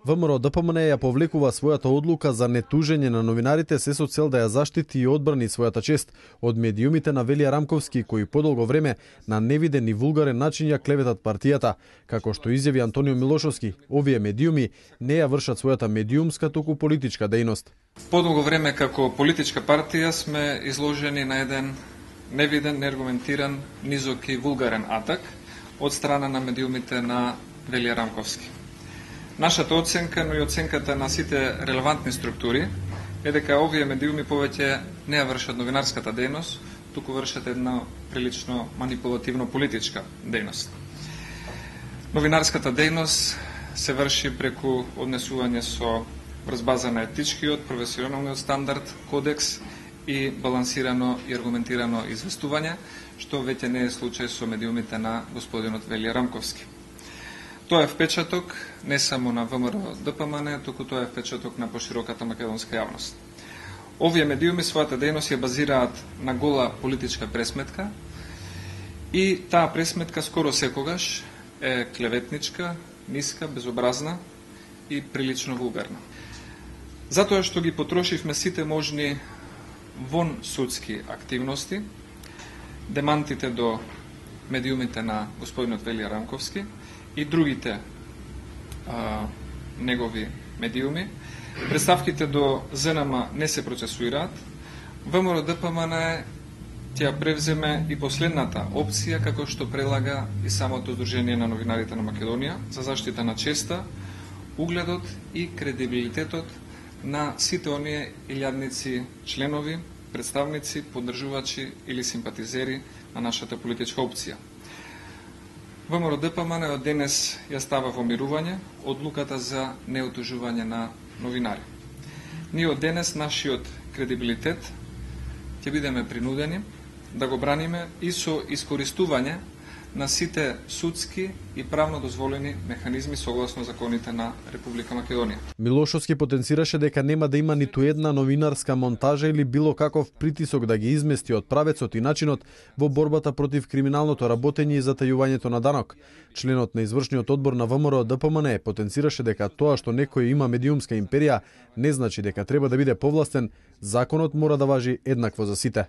ВМРО ДПМН ја повлекува својата одлука за нетужење на новинарите се со цел да ја заштити и одбрани својата чест од медиумите на Велија Рамковски, кои подолго време на невиден и вулгарен начин ја клеветат партијата. Како што изјави Антонио Милошовски, овие медиуми не ја вршат својата медиумска, туку политичка дејност. Подолго време како политичка партија сме изложени на еден невиден, неаргументиран, низок и вулгарен атак од страна на медиумите на Велија Рамковски. Нашата оценка, но и оценката на сите релевантни структури е дека овие медиуми повеќе не ја вршат новинарската дејност, туку вршат една прилично манипулативно политичка дејност. Новинарската дејност се врши преку однесување со врз база на етичкиот, професионалниот стандард, кодекс и балансирано и аргументирано известување, што веќе не е случај со медиумите на господинот Велија Рамковски. Тоа е впечаток не само на ВМРО ДПМН, туку тоа е впечаток на пошироката македонска јавност. Овие медиуми својата дејност ја базираат на гола политичка пресметка и таа пресметка скоро секогаш е клеветничка, ниска, безобразна и прилично вулгарна. Затоа што ги потрошивме сите можни вон судски активности, демантите до медиумите на господинот Велија Рамковски и другите негови медиуми, представките до ЗНМ не се процесуираат, ВМРО ДПМН ќе превземе и последната опција, како што прелага и самото Сдружение на новинарите на Македонија, за заштита на честа, угледот и кредибилитетот на сите оние илјадници членови, представници, поддржувачи или симпатизери на нашата политичка опција. ВМРО ДПМН од денес ја става во мирување одлуката за неотужување на новинари. Ние од денес нашиот кредибилитет ќе бидеме принудени да го браниме и со искористување на сите судски и правно дозволени механизми согласно законите на Република Македонија. Милошовски потенцираше дека нема да има ниту една новинарска монтажа или било каков притисок да ги измести од правецот и начинот во борбата против криминалното работење и затајувањето на данок. Членот на извршниот одбор на ВМРО ДПМН потенцираше дека тоа што некој има медиумска империја не значи дека треба да биде повластен, законот мора да важи еднакво за сите.